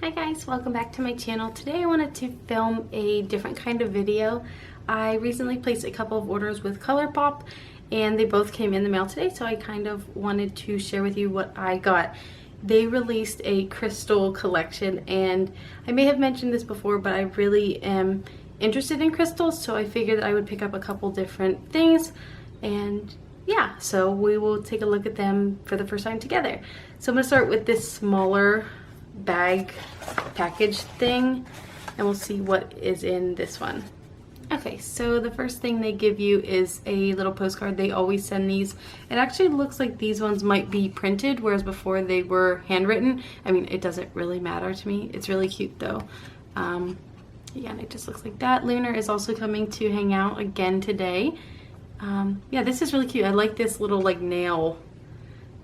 Hi guys, welcome back to my channel. Today I wanted to film a different kind of video. I recently placed a couple of orders with Colourpop and they both came in the mail today, so I kind of wanted to share with you what I got. They released a crystal collection and I may have mentioned this before, but I really am interested in crystals, so I figured that I would pick up a couple different things and yeah, so we will take a look at them for the first time together. So I'm going to start with this smaller bag package thing and we'll see what is in this one. Okay, so the first thing they give you is a little postcard. They always send these. It actually looks like these ones might be printed, whereas before they were handwritten. I mean, it doesn't really matter to me. It's really cute though. Yeah, and it just looks like that. Lunar is also coming to hang out again today. Yeah, this is really cute. I like this little like nail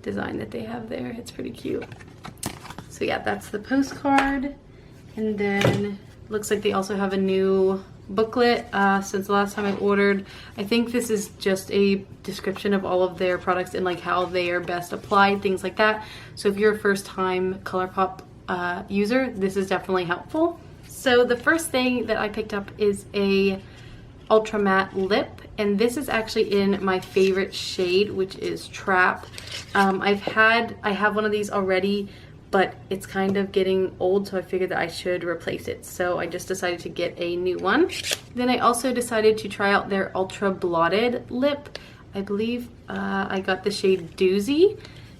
design that they have there. It's pretty cute. So yeah, that's the postcard. And then looks like they also have a new booklet since the last time I ordered. I think this is just a description of all of their products and like how they are best applied, things like that. So if you're a first time Colourpop user, this is definitely helpful. So the first thing that I picked up is a ultra matte lip, and this is actually in my favorite shade, which is Trap. I have one of these already, but it's kind of getting old, so I figured that I should replace it. So I just decided to get a new one. Then I also decided to try out their ultra blotted lip. I believe I got the shade Doozy.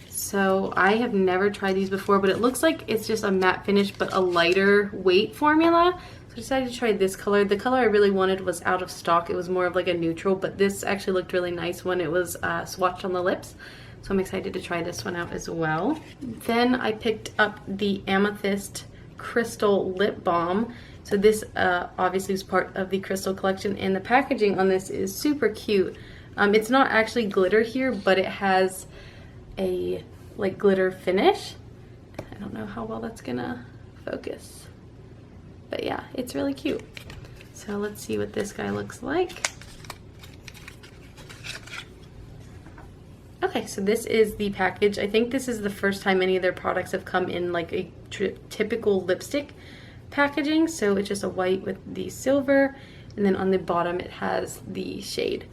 So I have never tried these before, but it looks like it's just a matte finish, but a lighter weight formula. So I decided to try this color. The color I really wanted was out of stock. It was more of like a neutral, but this actually looked really nice when it was swatched on the lips. So I'm excited to try this one out as well. Then I picked up the Amethyst Crystal Lip Balm. So this obviously is part of the Crystal collection, and the packaging on this is super cute. It's not actually glitter here, but it has a like glitter finish. I don't know how well that's gonna focus, but yeah, it's really cute. So let's see what this guy looks like. Okay, so this is the package. I think this is the first time any of their products have come in like a typical lipstick packaging. So it's just a white with the silver, and then on the bottom it has the shade.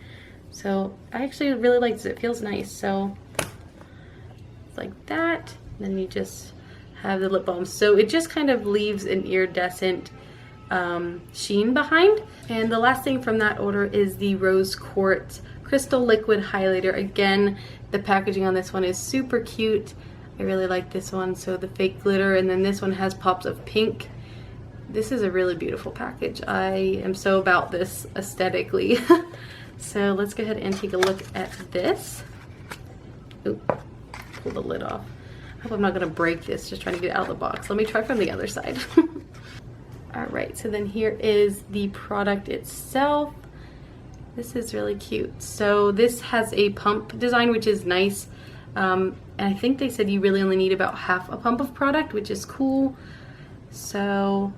So I actually really like this. It feels nice. So it's like that. Then you just have the lip balm. So it just kind of leaves an iridescent sheen behind. And the last thing from that order is the Rose Quartz Crystal Liquid Highlighter. Again, the packaging on this one is super cute. I really like this one. So the fake glitter, and then this one has pops of pink. This is a really beautiful package. I am so about this aesthetically. So let's go ahead and take a look at this. Oop, pull the lid off. I hope I'm not gonna break this just trying to get it out of the box. Let me try from the other side. All right, so then here is the product itself. This is really cute. So this has a pump design, which is nice. And I think they said you really only need about half a pump of product, which is cool. So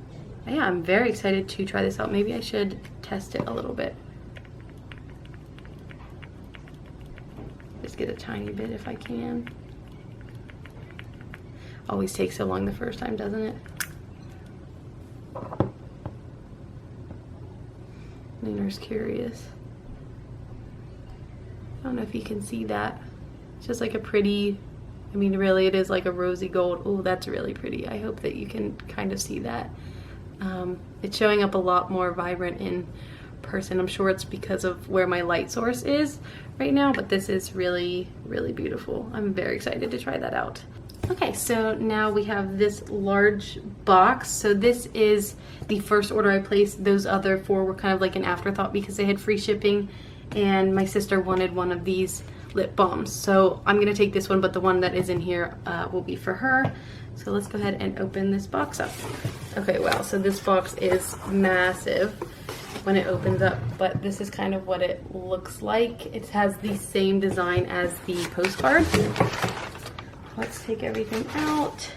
yeah, I'm very excited to try this out. Maybe I should test it a little bit. Just get a tiny bit if I can. Always takes so long the first time, doesn't it? Lunar's curious. I don't know if you can see that. It's just like a pretty, I mean really it is like a rosy gold. Oh, that's really pretty. I hope that you can kind of see that. It's showing up a lot more vibrant in person. I'm sure it's because of where my light source is right now, but this is really, really beautiful. I'm very excited to try that out. Okay, so now we have this large box. So this is the first order I placed. Those other four were kind of like an afterthought because they had free shipping, and my sister wanted one of these lip balms. So I'm gonna take this one, but the one that is in here will be for her. So let's go ahead and open this box up. Okay, wow, so this box is massive when it opens up, but this is kind of what it looks like. It has the same design as the postcard. Let's take everything out.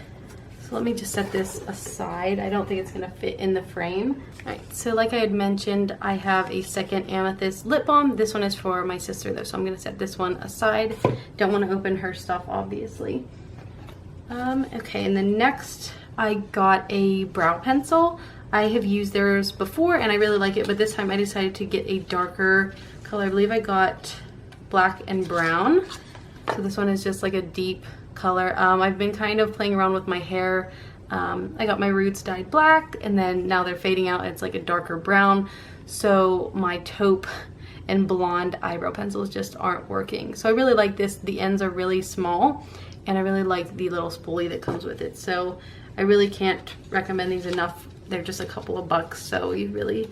So let me just set this aside. I don't think it's gonna fit in the frame. All right, so like I had mentioned, I have a second Amethyst lip balm. This one is for my sister though, so I'm gonna set this one aside. Don't wanna open her stuff, obviously. Okay, and the next I got a brow pencil. I have used theirs before and I really like it, but this time I decided to get a darker color. I believe I got black and brown. So this one is just like a deep color. I've been kind of playing around with my hair. I got my roots dyed black and then now they're fading out. It's like a darker brown. So my taupe and blonde eyebrow pencils just aren't working. So I really like this. The ends are really small and I really like the little spoolie that comes with it. So I really can't recommend these enough. They're just a couple of bucks, so you really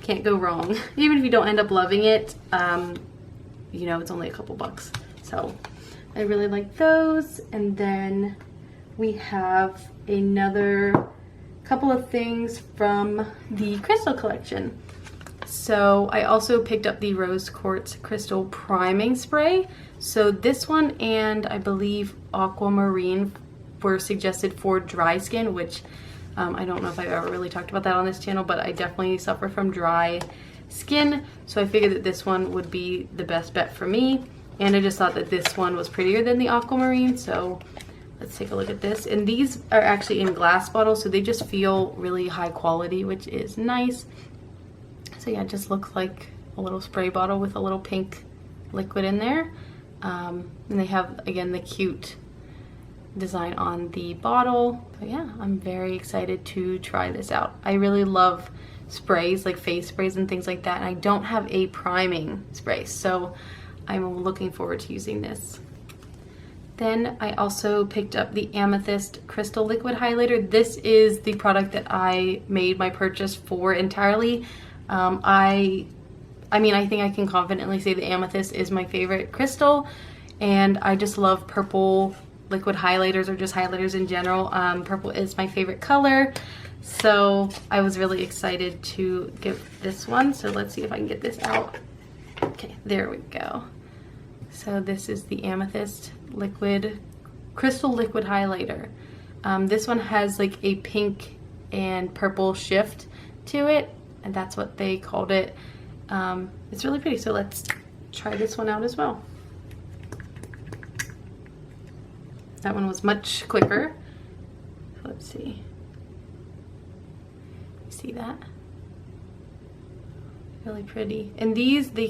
can't go wrong. Even if you don't end up loving it, you know, it's only a couple bucks. So I really like those. And then we have another couple of things from the crystal collection. So I also picked up the Rose Quartz Crystal Priming Spray. So this one and I believe Aquamarine were suggested for dry skin, which I don't know if I've ever really talked about that on this channel, but I definitely suffer from dry skin. So I figured that this one would be the best bet for me. And I just thought that this one was prettier than the Aquamarine. So let's take a look at this. And these are actually in glass bottles, so they just feel really high quality, which is nice. So yeah, it just looks like a little spray bottle with a little pink liquid in there. And they have, again, the cute design on the bottle. So yeah, I'm very excited to try this out. I really love sprays, like face sprays and things like that. And I don't have a priming spray, so I'm looking forward to using this. Then I also picked up the Amethyst Crystal Liquid Highlighter. This is the product that I made my purchase for entirely. I mean, I think I can confidently say the Amethyst is my favorite crystal, and I just love purple liquid highlighters or just highlighters in general. Purple is my favorite color, so I was really excited to get this one. So let's see if I can get this out. Okay, there we go. So this is the Amethyst Crystal Liquid Highlighter. This one has like a pink and purple shift to it, and that's what they called it. It's really pretty, so let's try this one out as well. That one was much quicker. Let's see. See that? Really pretty. And these, they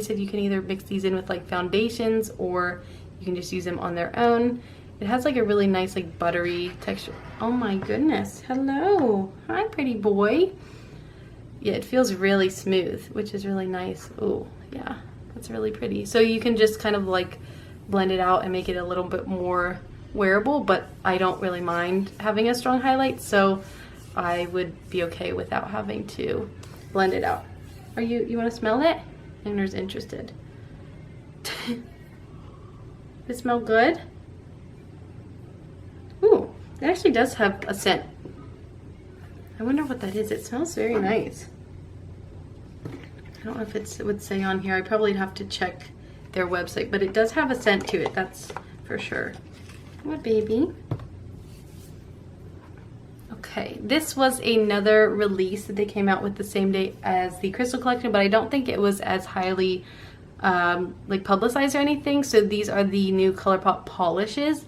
said you can either mix these in with like foundations or you can just use them on their own. It has like a really nice like buttery texture. Oh my goodness. Hello. Hi, pretty boy. Yeah, it feels really smooth, which is really nice. Oh, yeah, that's really pretty. So you can just kind of like blend it out and make it a little bit more wearable, but I don't really mind having a strong highlight, so I would be okay without having to blend it out. You want to smell it? Anna's interested. Does it smell good? Ooh, it actually does have a scent. I wonder what that is. It smells very nice. I don't know if it would say on here. I probably have to check their website, but it does have a scent to it, that's for sure. What, baby? Okay, this was another release that they came out with the same day as the Crystal Collection, but I don't think it was as highly like publicized or anything. So these are the new Colourpop polishes.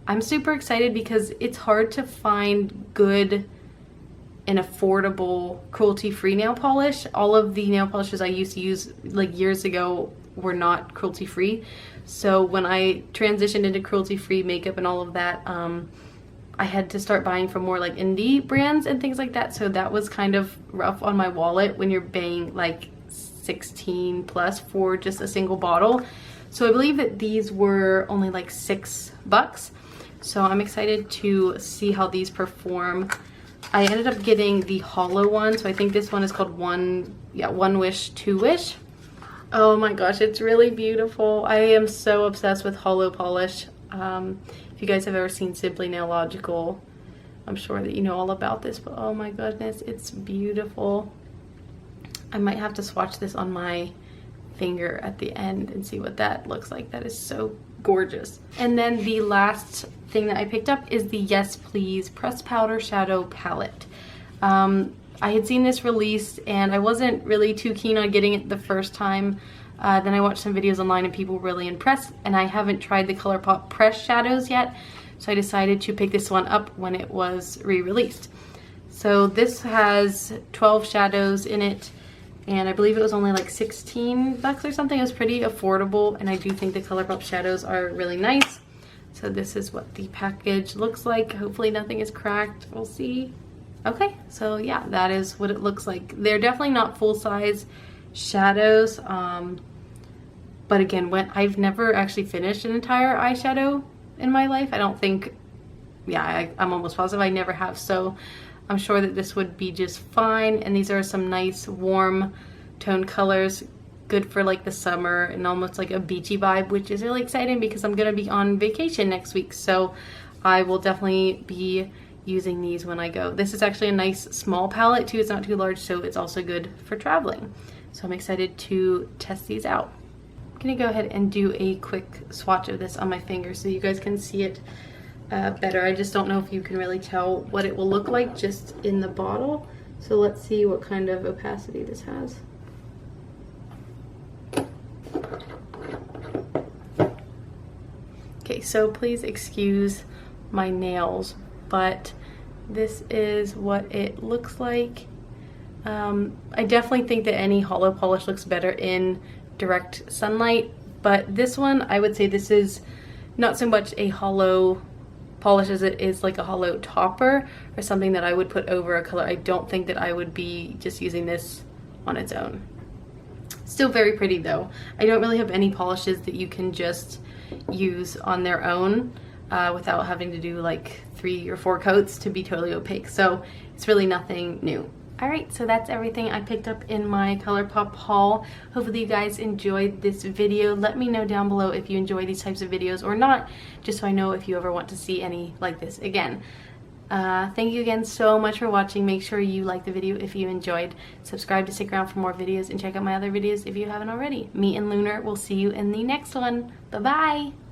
I'm super excited because it's hard to find good and affordable cruelty-free nail polish. All of the nail polishes I used to use like years ago were not cruelty-free. So when I transitioned into cruelty-free makeup and all of that, I had to start buying from more like indie brands and things like that. So that was kind of rough on my wallet when you're paying like 16 plus for just a single bottle. So I believe that these were only like $6. So I'm excited to see how these perform. I ended up getting the hollow one, so I think this one is called One Wish, Two Wish. Oh my gosh, it's really beautiful. I am so obsessed with hollow polish. If you guys have ever seen Simply Nailogical, I'm sure that you know all about this, but oh my goodness, it's beautiful. I might have to swatch this on my finger at the end and see what that looks like. That is so gorgeous. And then the last thing that I picked up is the Yes Please Pressed Powder Shadow Palette. I had seen this released and I wasn't really too keen on getting it the first time. Then I watched some videos online and people were really impressed, and I haven't tried the Colourpop pressed shadows yet. so I decided to pick this one up when it was re-released. So this has 12 shadows in it, and I believe it was only like 16 bucks or something. It was pretty affordable, and I do think the Colourpop shadows are really nice. So this is what the package looks like. Hopefully nothing is cracked. We'll see. Okay, so yeah, that is what it looks like. They're definitely not full-size shadows, but again, I've never actually finished an entire eyeshadow in my life. I don't think, yeah, I'm almost positive I never have, so I'm sure that this would be just fine. And these are some nice warm tone colors, good for like the summer and almost like a beachy vibe, which is really exciting because I'm gonna be on vacation next week, so I will definitely be using these when I go. This is actually a nice small palette too. It's not too large, so it's also good for traveling. So I'm excited to test these out. I'm gonna go ahead and do a quick swatch of this on my finger so you guys can see it better. I just don't know if you can really tell what it will look like just in the bottle. So let's see what kind of opacity this has. Okay, so please excuse my nails, but this is what it looks like. I definitely think that any hollow polish looks better in direct sunlight, but this one, I would say this is not so much a hollow polish as it is like a hollow topper or something that I would put over a color. I don't think that I would be just using this on its own. Still very pretty though. I don't really have any polishes that you can just use on their own without having to do like 3 or 4 coats to be totally opaque, so it's really nothing new. Alright, so that's everything I picked up in my Colourpop haul. Hopefully you guys enjoyed this video. Let me know down below if you enjoy these types of videos or not, just so I know if you ever want to see any like this again. Thank you again so much for watching. Make sure you like the video if you enjoyed. Subscribe to stick around for more videos, and check out my other videos if you haven't already. Me and Lunar will see you in the next one. Bye-bye!